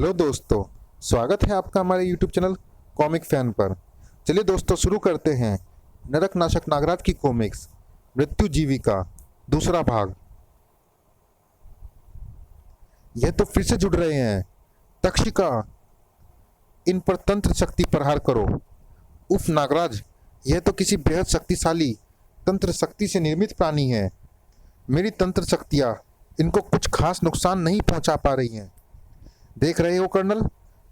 Hello दोस्तों, स्वागत है आपका हमारे यूट्यूब चैनल कॉमिक फैन पर। चलिए दोस्तों, शुरू करते हैं नरकनाशक नागराज की कॉमिक्स मृत्यु जीविका दूसरा भाग। यह तो फिर से जुड़ रहे हैं। तक्षिका, इन पर तंत्र शक्ति प्रहार करो। उफ नागराज, यह तो किसी बेहद शक्तिशाली तंत्र शक्ति से निर्मित प्राणी है। मेरी तंत्र शक्तियाँ इनको कुछ खास नुकसान नहीं पहुंचा पा रही हैं। देख रहे हो कर्नल,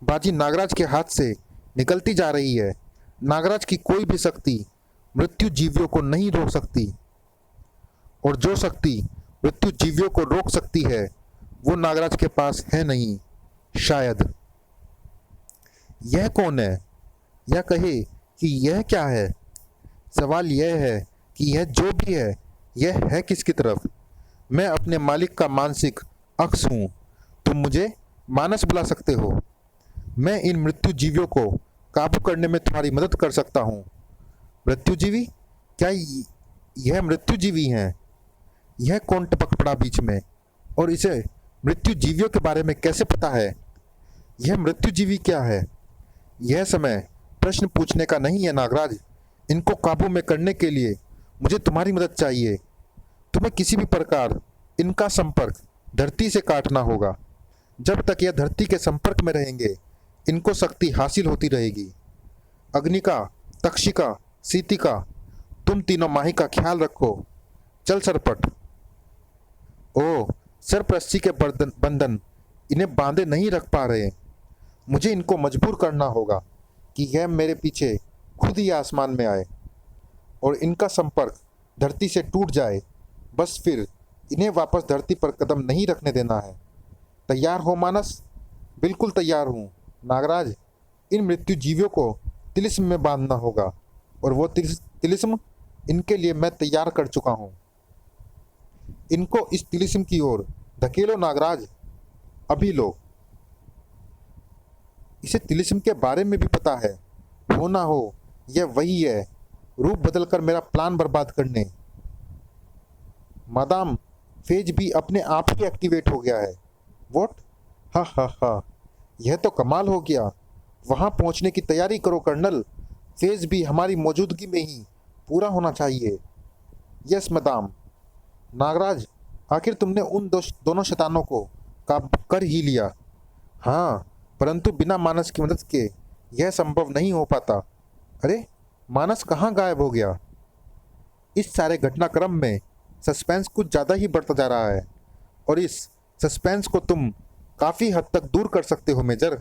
बाजी नागराज के हाथ से निकलती जा रही है। नागराज की कोई भी शक्ति मृत्यु जीवियों को नहीं रोक सकती, और जो शक्ति मृत्यु जीवियों को रोक सकती है वो नागराज के पास है नहीं, शायद। यह कौन है, या कहे कि यह क्या है? सवाल यह है कि यह जो भी है, यह है किसकी तरफ? मैं अपने मालिक का मानसिक अक्ष हूँ। तुम मुझे मानस बुला सकते हो। मैं इन मृत्यु जीवियों को काबू करने में तुम्हारी मदद कर सकता हूँ। मृत्यु जीवी? क्या यह मृत्यु जीवी हैं? यह कौन टपक पड़ा बीच में, और इसे मृत्यु जीवियों के बारे में कैसे पता है? यह मृत्यु जीवी क्या है? यह समय प्रश्न पूछने का नहीं है नागराज। इनको काबू में करने के लिए मुझे तुम्हारी मदद चाहिए। तुम्हें किसी भी प्रकार इनका संपर्क धरती से काटना होगा। जब तक यह धरती के संपर्क में रहेंगे, इनको शक्ति हासिल होती रहेगी। अग्निका, तक्षिका, सीतिका, तुम तीनों माही का ख्याल रखो। चल सरपट। ओ, सर्प रस्सी के बंधन इन्हें बांधे नहीं रख पा रहे। मुझे इनको मजबूर करना होगा कि यह मेरे पीछे खुद ही आसमान में आए और इनका संपर्क धरती से टूट जाए। बस फिर इन्हें वापस धरती पर कदम नहीं रखने देना है। तैयार हो मानस? बिल्कुल तैयार हूँ नागराज। इन मृत्यु जीवियों को तिलिस्म में बांधना होगा, और वो तिलिस्म इनके लिए मैं तैयार कर चुका हूँ। इनको इस तिलिस्म की ओर धकेलो नागराज, अभी लो। इसे तिलिस्म के बारे में भी पता है। हो ना हो यह वही है, रूप बदलकर मेरा प्लान बर्बाद करने। मादाम फेज भी अपने आप ही एक्टिवेट हो गया है। वॉट? हा हा हा, यह तो कमाल हो गया। वहां पहुंचने की तैयारी करो कर्नल। फेज भी हमारी मौजूदगी में ही पूरा होना चाहिए। Yes Madame. नागराज, आखिर तुमने उन दोनों शैतानों को काबू कर ही लिया। हाँ, परंतु बिना मानस की मदद के यह संभव नहीं हो पाता। अरे, मानस कहाँ गायब हो गया? इस सारे घटनाक्रम में सस्पेंस कुछ ज़्यादा ही बढ़ता जा रहा है, और इस सस्पेंस को तुम काफ़ी हद तक दूर कर सकते हो मेजर।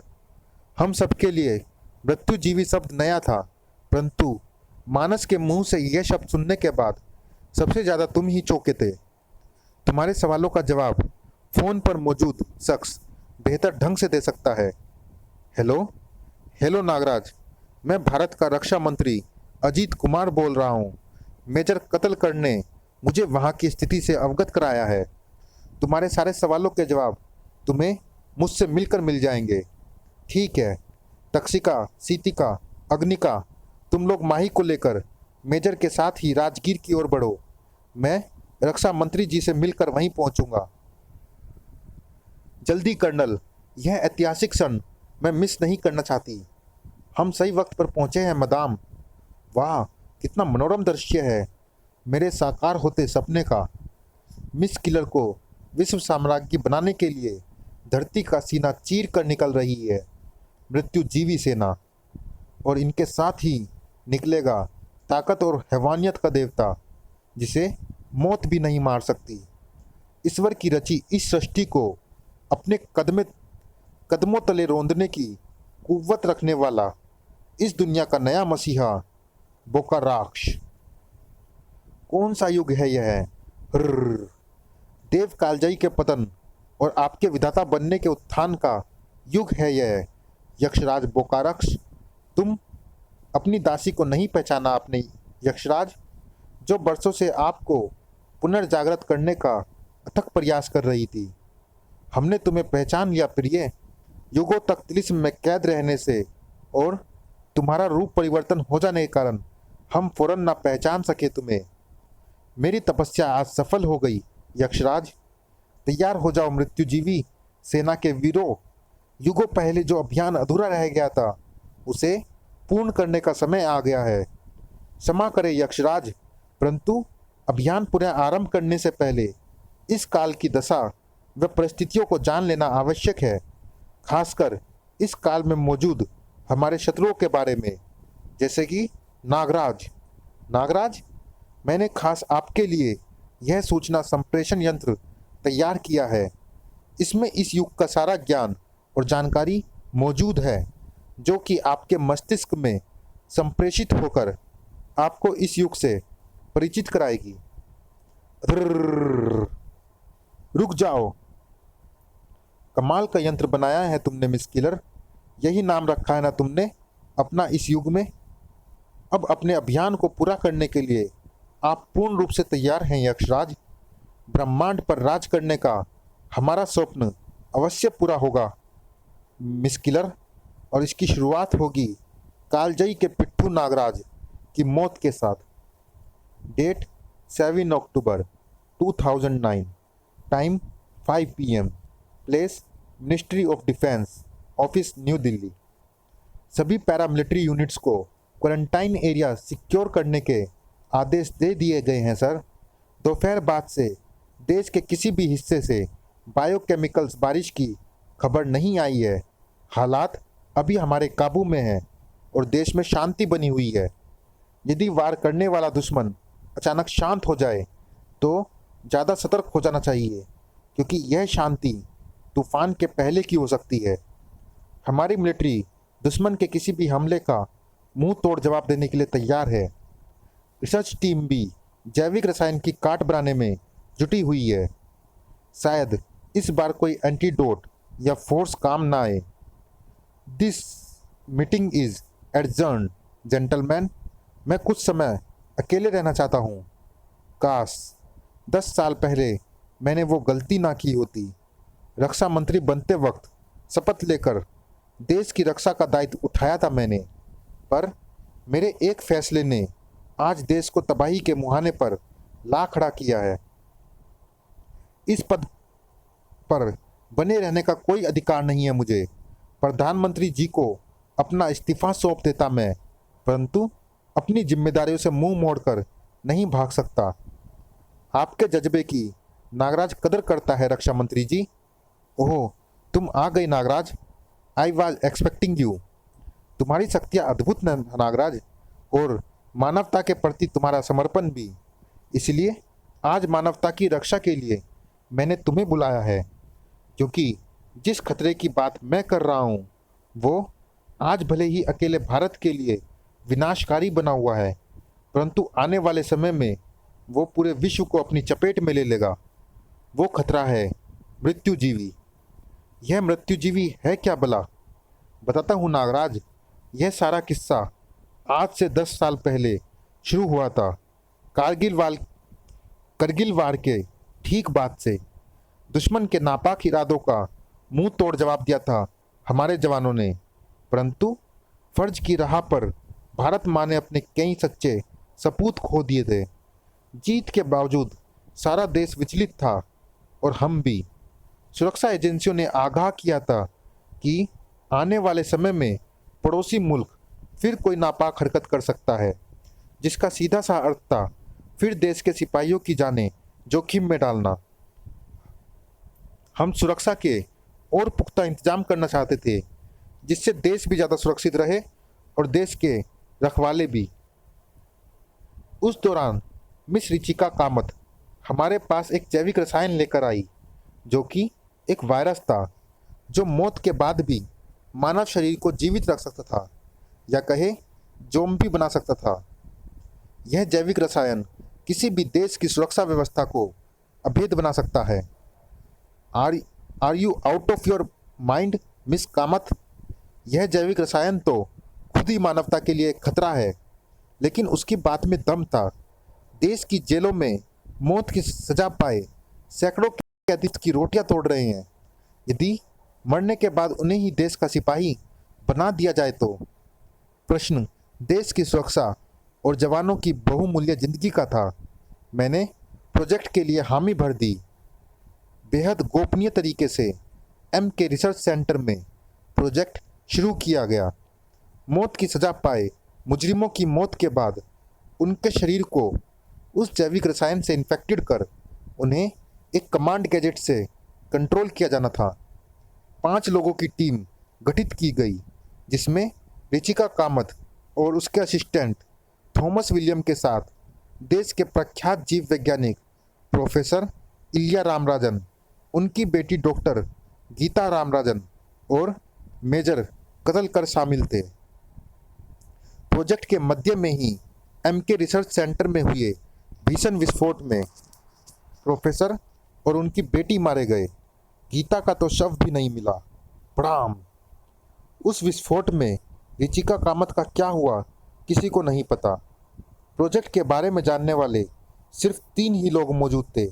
हम सबके लिए मृत्यु जीवी शब्द नया था, परंतु मानस के मुंह से यह शब्द सुनने के बाद सबसे ज़्यादा तुम ही चौंके थे। तुम्हारे सवालों का जवाब फ़ोन पर मौजूद शख्स बेहतर ढंग से दे सकता है। हेलो हेलो नागराज, मैं भारत का रक्षा मंत्री अजीत कुमार बोल रहा हूँ। मेजर कत्लकर ने मुझे वहाँ की स्थिति से अवगत कराया है। तुम्हारे सारे सवालों के जवाब तुम्हें मुझसे मिलकर मिल जाएंगे। ठीक है तक्षिका, सीतिका, अग्निका, तुम लोग माही को लेकर मेजर के साथ ही राजगीर की ओर बढ़ो। मैं रक्षा मंत्री जी से मिलकर वहीं पहुंचूंगा। जल्दी कर्नल, यह ऐतिहासिक क्षण मैं मिस नहीं करना चाहती। हम सही वक्त पर पहुंचे हैं मदाम। वाह, कितना मनोरम दृश्य है, मेरे साकार होते सपने का। मिस किलर को विश्व साम्राज्य बनाने के लिए धरती का सीना चीर कर निकल रही है मृत्यु जीवी सेना, और इनके साथ ही निकलेगा ताकत और हैवानियत का देवता, जिसे मौत भी नहीं मार सकती। ईश्वर की रची इस सृष्टि को अपने कदमों तले रौंदने की कुव्वत रखने वाला इस दुनिया का नया मसीहा बोकाराक्ष। कौन सा युग है यह? देव कालजयी के पतन और आपके विधाता बनने के उत्थान का युग है यह। यक्षराज बोकाराक्ष, तुम अपनी दासी को नहीं पहचाना आपने यक्षराज, जो बरसों से आपको पुनर्जागृत करने का अथक प्रयास कर रही थी। हमने तुम्हें पहचान लिया प्रिय। युगों तक तिलिस्म में कैद रहने से और तुम्हारा रूप परिवर्तन हो जाने के कारण हम फौरन ना पहचान सके तुम्हें। मेरी तपस्या आज सफल हो गई यक्षराज। तैयार हो जाओ मृत्युजीवी सेना के वीरों। युगों पहले जो अभियान अधूरा रह गया था उसे पूर्ण करने का समय आ गया है। क्षमा करें यक्षराज, परंतु अभियान पुनः आरंभ करने से पहले इस काल की दशा व परिस्थितियों को जान लेना आवश्यक है, खासकर इस काल में मौजूद हमारे शत्रुओं के बारे में, जैसे कि नागराज। नागराज, मैंने खास आपके लिए यह सूचना संप्रेषण यंत्र तैयार किया है। इसमें इस युग का सारा ज्ञान और जानकारी मौजूद है, जो कि आपके मस्तिष्क में संप्रेषित होकर आपको इस युग से परिचित कराएगी। रुक जाओ, कमाल का यंत्र बनाया है तुमने मिस किलर। यही नाम रखा है ना तुमने अपना इस युग में। अब अपने अभियान को पूरा करने के लिए आप पूर्ण रूप से तैयार हैं यक्षराज। ब्रह्मांड पर राज करने का हमारा स्वप्न अवश्य पूरा होगा मिस किलर, और इसकी शुरुआत होगी कालजयी के पिट्ठू नागराज की मौत के साथ। Date 7 October 2009, time 5 PM, place ministry of defence, office New Delhi. सभी पैरामिलिट्री यूनिट्स को क्वारंटाइन एरिया सिक्योर करने के आदेश दे दिए गए हैं सर। दोपहर बाद से देश के किसी भी हिस्से से बायोकेमिकल्स बारिश की खबर नहीं आई है। हालात अभी हमारे काबू में हैं और देश में शांति बनी हुई है। यदि वार करने वाला दुश्मन अचानक शांत हो जाए तो ज़्यादा सतर्क हो जाना चाहिए, क्योंकि यह शांति तूफान के पहले की हो सकती है। हमारी मिलिट्री दुश्मन के किसी भी हमले का मुंह तोड़ जवाब देने के लिए तैयार है। रिसर्च टीम भी जैविक रसायन की काट बनाने में जुटी हुई है। शायद इस बार कोई एंटीडोट या फोर्स काम ना आए। This meeting is adjourned gentleman. मैं कुछ समय अकेले रहना चाहता हूँ। काश 10 साल पहले मैंने वो गलती ना की होती। रक्षा मंत्री बनते वक्त शपथ लेकर देश की रक्षा का दायित्व उठाया था मैंने, पर मेरे एक फैसले ने आज देश को तबाही के मुहाने पर ला खड़ा किया है। इस पद पर बने रहने का कोई अधिकार नहीं है मुझे। प्रधानमंत्री जी को अपना इस्तीफा सौंप देता मैं, परंतु अपनी जिम्मेदारियों से मुंह मोड़कर नहीं भाग सकता। आपके जज्बे की नागराज कदर करता है रक्षा मंत्री जी। ओह, तुम आ गई Nagraj. I was expecting you. तुम्हारी शक्तियाँ अद्भुत हैं नागराज, और मानवता के प्रति तुम्हारा समर्पण भी। इसलिए आज मानवता की रक्षा के लिए मैंने तुम्हें बुलाया है, क्योंकि जिस खतरे की बात मैं कर रहा हूँ वो आज भले ही अकेले भारत के लिए विनाशकारी बना हुआ है, परंतु आने वाले समय में वो पूरे विश्व को अपनी चपेट में ले लेगा। वो खतरा है मृत्युजीवी। यह मृत्युजीवी है क्या भला? बताता हूँ नागराज। यह सारा किस्सा आज से 10 साल पहले शुरू हुआ था। करगिल वार के ठीक बाद से दुश्मन के नापाक इरादों का मुंह तोड़ जवाब दिया था हमारे जवानों ने, परंतु फर्ज की राह पर भारत माँ ने अपने कई सच्चे सपूत खो दिए थे। जीत के बावजूद सारा देश विचलित था और हम भी। सुरक्षा एजेंसियों ने आगाह किया था कि आने वाले समय में पड़ोसी मुल्क फिर कोई नापाक हरकत कर सकता है, जिसका सीधा सा अर्थ था फिर देश के सिपाहियों की जानें जोखिम में डालना। हम सुरक्षा के और पुख्ता इंतजाम करना चाहते थे, जिससे देश भी ज़्यादा सुरक्षित रहे और देश के रखवाले भी। उस दौरान मिस रिचिका कामत हमारे पास एक जैविक रसायन लेकर आई, जो कि एक वायरस था जो मौत के बाद भी मानव शरीर को जीवित रख सकता था, या कहे ज़ॉम्बी बना सकता था। यह जैविक रसायन किसी भी देश की सुरक्षा व्यवस्था को अभेद बना सकता है। Are you out of your mind miss Kamat? यह जैविक रसायन तो खुद ही मानवता के लिए खतरा है, लेकिन उसकी बात में दम था। देश की जेलों में मौत की सजा पाए सैकड़ों कैदी की रोटियां तोड़ रहे हैं। यदि मरने के बाद उन्हें ही देश का सिपाही बना दिया जाए तो? प्रश्न देश की सुरक्षा और जवानों की बहुमूल्य जिंदगी का था। मैंने प्रोजेक्ट के लिए हामी भर दी। बेहद गोपनीय तरीके से के रिसर्च सेंटर में प्रोजेक्ट शुरू किया गया। मौत की सज़ा पाए मुजरिमों की मौत के बाद उनके शरीर को उस जैविक रसायन से इन्फेक्टेड कर उन्हें एक कमांड गैजेट से कंट्रोल किया जाना था। 5 लोगों की टीम गठित की गई, जिसमें रिचिका कामत और उसके असिस्टेंट थॉमस विलियम के साथ देश के प्रख्यात जीव वैज्ञानिक प्रोफेसर इलिया रामराजन, उनकी बेटी डॉक्टर गीता रामराजन और मेजर कतलकर शामिल थे। प्रोजेक्ट के मध्य में ही एमके रिसर्च सेंटर में हुए भीषण विस्फोट में प्रोफेसर और उनकी बेटी मारे गए। गीता का तो शव भी नहीं मिला। प्रणाम। उस विस्फोट में रिचिका कामत का क्या हुआ किसी को नहीं पता। प्रोजेक्ट के बारे में जानने वाले सिर्फ 3 ही लोग मौजूद थे,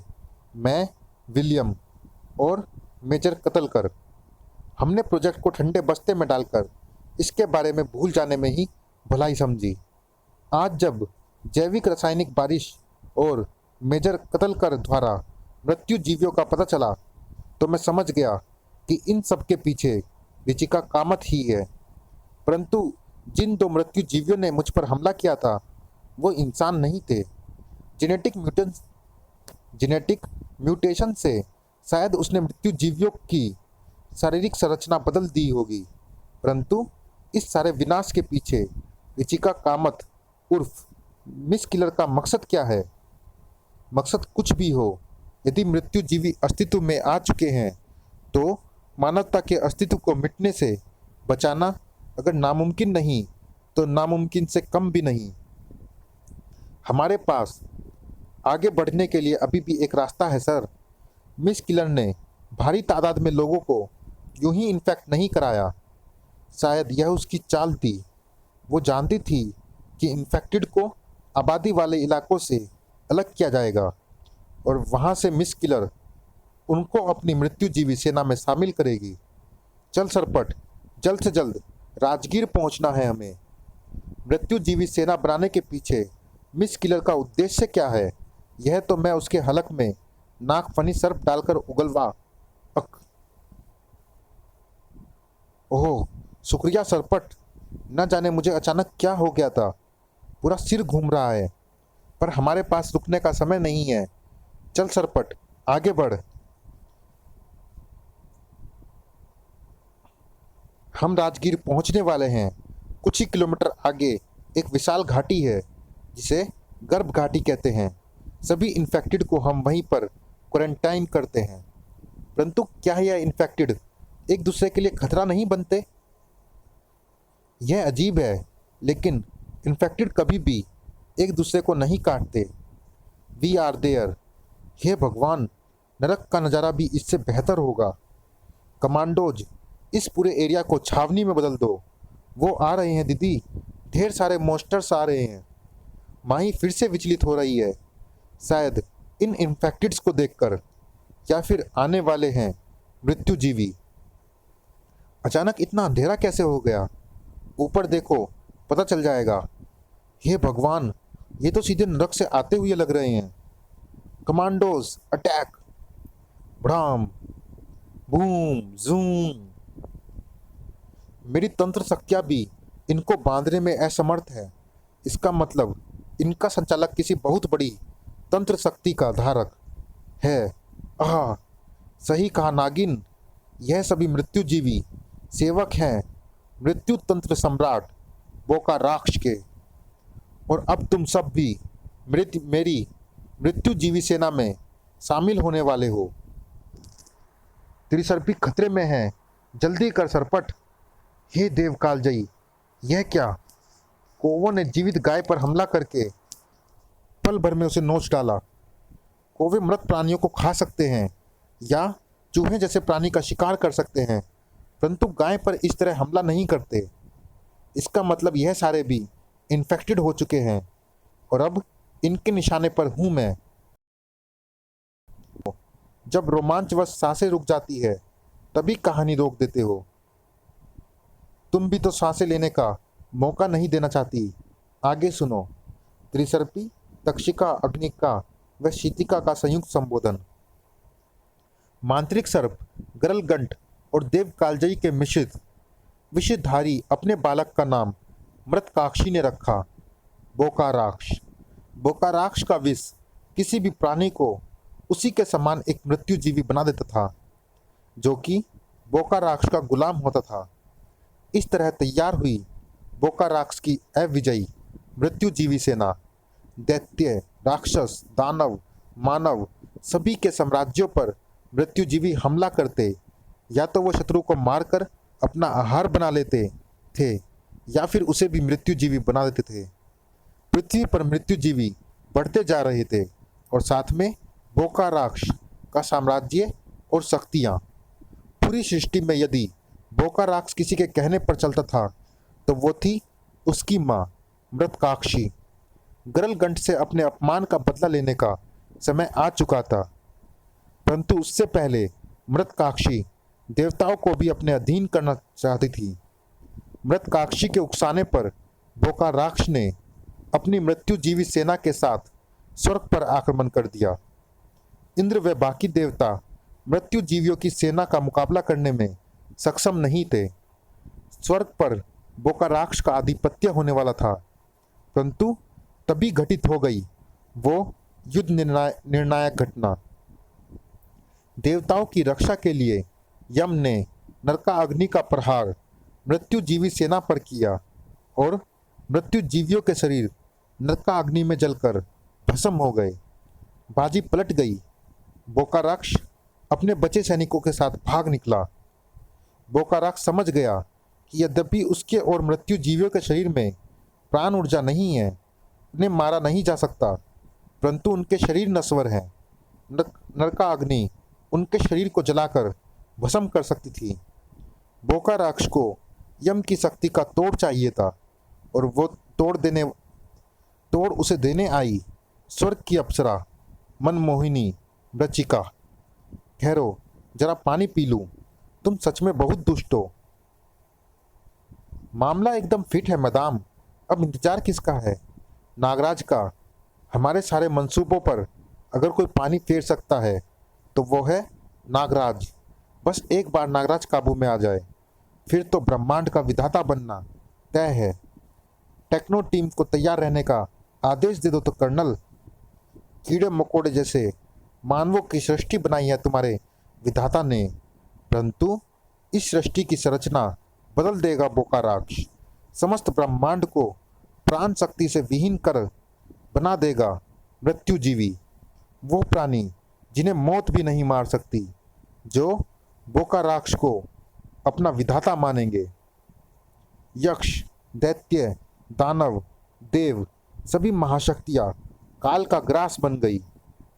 मैं, विलियम और मेजर कतलकर। हमने प्रोजेक्ट को ठंडे बस्ते में डालकर इसके बारे में भूल जाने में ही भलाई समझी। आज जब जैविक रासायनिक बारिश और मेजर कतलकर द्वारा मृत्यु जीवियों का पता चला तो मैं समझ गया कि इन सब के पीछे रिचिका कामत ही है। परंतु जिन 2 मृत्यु जीवियों ने मुझ पर हमला किया था वो इंसान नहीं थे। जेनेटिक म्यूटेशन से शायद उसने मृत्यु जीवियों की शारीरिक संरचना बदल दी होगी, परंतु इस सारे विनाश के पीछे रिचिका कामत उर्फ मिस किलर का मकसद क्या है? मकसद कुछ भी हो, यदि मृत्यु जीवी अस्तित्व में आ चुके हैं तो मानवता के अस्तित्व को मिटने से बचाना अगर नामुमकिन नहीं तो नामुमकिन से कम भी नहीं। हमारे पास आगे बढ़ने के लिए अभी भी एक रास्ता है सर। मिस किलर ने भारी तादाद में लोगों को यूं ही इन्फेक्ट नहीं कराया। शायद यह उसकी चाल थी। वो जानती थी कि इन्फेक्टेड को आबादी वाले इलाकों से अलग किया जाएगा और वहाँ से मिस किलर उनको अपनी मृत्युजीवी सेना में शामिल करेगी। चल सरपट, जल्द से जल्द राजगीर पहुँचना है हमें। मृत्युजीवी सेना बनाने के पीछे मिस किलर का उद्देश्य क्या है, यह तो मैं उसके हलक में नाक फनी सर्प डालकर उगलवा। ओह शुक्रिया सरपट, न जाने मुझे अचानक क्या हो गया था, पूरा सिर घूम रहा है। पर हमारे पास रुकने का समय नहीं है। चल सरपट, आगे बढ़। हम राजगीर पहुंचने वाले हैं। कुछ ही किलोमीटर आगे एक विशाल घाटी है जिसे गर्भ घाटी कहते हैं। सभी इन्फेक्टेड को हम वहीं पर क्वारंटाइन करते हैं। परंतु क्या यह इन्फेक्टेड एक दूसरे के लिए खतरा नहीं बनते? यह अजीब है, लेकिन इन्फेक्टेड कभी भी एक दूसरे को नहीं काटते। We are there. हे भगवान, नरक का नज़ारा भी इससे बेहतर होगा। कमांडोज, इस पूरे एरिया को छावनी में बदल दो। वो आ रहे हैं दीदी, ढेर सारे मॉन्स्टर्स आ रहे हैं। माही फिर से विचलित हो रही है, शायद इन इन्फेक्टेड्स को देखकर, या फिर आने वाले हैं मृत्युजीवी। अचानक इतना अंधेरा कैसे हो गया? ऊपर देखो, पता चल जाएगा। हे भगवान, ये तो सीधे नरक से आते हुए लग रहे हैं। Commandos attack! भ्राम, बूम, जूम। मेरी तंत्र शक्तियाँ भी इनको बांधने में असमर्थ है। इसका मतलब इनका संचालक किसी बहुत बड़ी तंत्र शक्ति का धारक है। आह, सही कहा नागिन, यह सभी मृत्युजीवी सेवक हैं मृत्यु तंत्र सम्राट बोका राक्ष के। और अब तुम सब भी मेरी मृत्युजीवी सेना में शामिल होने वाले हो। त्रिसर्पी खतरे में है, जल्दी कर सरपट। हे देव कालजयी, यह क्या? कौवों ने जीवित गाय पर हमला करके पल भर में उसे नोच डाला। कौवे मृत प्राणियों को खा सकते हैं या चूहे जैसे प्राणी का शिकार कर सकते हैं, परंतु गाय पर इस तरह हमला नहीं करते। इसका मतलब यह सारे भी इन्फेक्टेड हो चुके हैं और अब इनके निशाने पर हूँ मैं। जब रोमांचवश सांसें रुक जाती है तभी कहानी रोक देते हो। तुम भी तो सांसें लेने का मौका नहीं देना चाहती। आगे सुनो। त्रिसर्पी, तक्षिका, अग्निका व शीतिका का संयुक्त संबोधन। मांत्रिक सर्प, गरलगंट और देव कालजयी के मिश्रित विषधारी अपने बालक का नाम मृतकाक्षी ने रखा बोकाराक्ष। बोकाराक्ष का विष किसी भी प्राणी को उसी के समान एक मृत्युजीवी बना देता था, जो कि बोकाराक्ष का गुलाम होता था। इस तरह तैयार हुई बोकाराक्ष की अविजयी मृत्युजीवी सेना दैत्य, राक्षस, दानव, मानव सभी के साम्राज्यों पर मृत्युजीवी हमला करते, या तो वो शत्रु को मारकर अपना आहार बना लेते थे या फिर उसे भी मृत्युजीवी बना देते थे। पृथ्वी पर मृत्युजीवी बढ़ते जा रहे थे और साथ में बोकाराक्ष का साम्राज्य और शक्तियाँ। पूरी सृष्टि में यदि बोकाराक्ष किसी के कहने पर चलता था तो वो थी उसकी माँ मृतकाक्षी। गरलगंट से अपने अपमान का बदला लेने का समय आ चुका था, परंतु उससे पहले मृतकाक्षी देवताओं को भी अपने अधीन करना चाहती थी। मृतकाक्षी के उकसाने पर बोकाराक्ष ने अपनी मृत्युजीवी सेना के साथ स्वर्ग पर आक्रमण कर दिया। इंद्र व बाकी देवता मृत्युजीवियों की सेना का मुकाबला करने में सक्षम नहीं थे। स्वर्ग पर बोकाराक्ष का आधिपत्य होने वाला था, परंतु तभी घटित हो गई वो युद्ध निर्णायक घटना। देवताओं की रक्षा के लिए यम ने नरकाग्नि का प्रहार मृत्युजीवी सेना पर किया और मृत्युजीवियों के शरीर नरकाग्नि में जलकर भस्म हो गए। बाजी पलट गई। बोकाराक्ष अपने बचे सैनिकों के साथ भाग निकला। बोकाराक्ष समझ गया कि यद्यपि उसके और मृत्युजीवियों के शरीर में प्राण ऊर्जा नहीं है, उन्हें मारा नहीं जा सकता, परंतु उनके शरीर नश्वर हैं। नरकाग्नि उनके शरीर को जलाकर भस्म कर सकती थी। बोकाराक्ष को यम की शक्ति का तोड़ चाहिए था और वो तोड़ उसे देने आई स्वर्ग की अप्सरा मनमोहिनी वृचिका। ठहरो, जरा पानी पी लूं, तुम सच में बहुत दुष्ट हो। मामला एकदम फिट है मैदाम, अब इंतजार किसका है? नागराज का। हमारे सारे मंसूबों पर अगर कोई पानी फेर सकता है तो वो है नागराज। बस एक बार नागराज काबू में आ जाए, फिर तो ब्रह्मांड का विधाता बनना तय है। टेक्नो टीम को तैयार रहने का आदेश दे दो तो कर्नल। कीड़े मकोड़े जैसे मानवों की सृष्टि बनाई है तुम्हारे विधाता ने, परंतु इस सृष्टि की संरचना बदल देगा बोकाराक्ष। समस्त ब्रह्मांड को प्राण शक्ति से विहीन कर बना देगा मृत्युजीवी, वो प्राणी जिन्हें मौत भी नहीं मार सकती, जो बोकाराक्ष को अपना विधाता मानेंगे। यक्ष, दैत्य, दानव, देव सभी महाशक्तियाँ काल का ग्रास बन गई।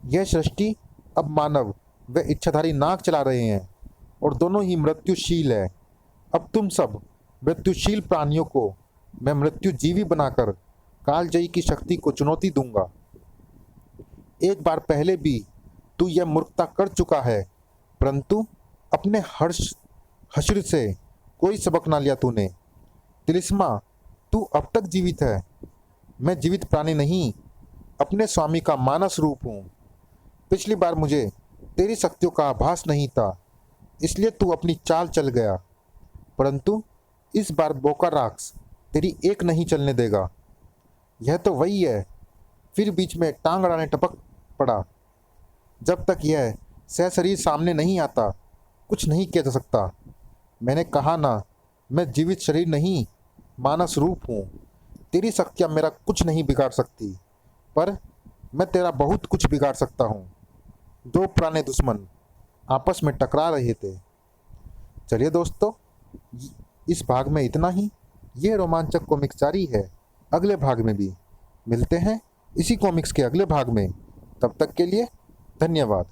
यह सृष्टि अब मानव व इच्छाधारी नाग चला रहे हैं और दोनों ही मृत्युशील है। अब तुम सब मृत्युशील प्राणियों को मैं मृत्युजीवी बनाकर कालजयी की शक्ति को चुनौती दूंगा। एक बार पहले भी तू यह मूर्खता कर चुका है, परंतु अपने हश्र से कोई सबक ना लिया तूने। तिलिस्मा, तू अब तक जीवित है। मैं जीवित प्राणी नहीं, अपने स्वामी का मानस रूप हूँ। पिछली बार मुझे तेरी शक्तियों का आभास नहीं था, इसलिए तू अपनी चाल चल गया, परंतु इस बार बोकाराक्ष तेरी एक नहीं चलने देगा। यह तो वही है। फिर बीच में टांग अड़ाने टपक पड़ा। जब तक यह सहशरीर सामने नहीं आता कुछ नहीं किया जा सकता। मैंने कहा ना, मैं जीवित शरीर नहीं मानस रूप हूँ। तेरी शक्तियाँ मेरा कुछ नहीं बिगाड़ सकती, पर मैं तेरा बहुत कुछ बिगाड़ सकता हूँ। दो पुराने दुश्मन आपस में टकरा रहे थे। चलिए दोस्तों, इस भाग में इतना ही। ये रोमांचक कॉमिक्स जारी है अगले भाग में भी। मिलते हैं इसी कॉमिक्स के अगले भाग में। तब तक के लिए धन्यवाद।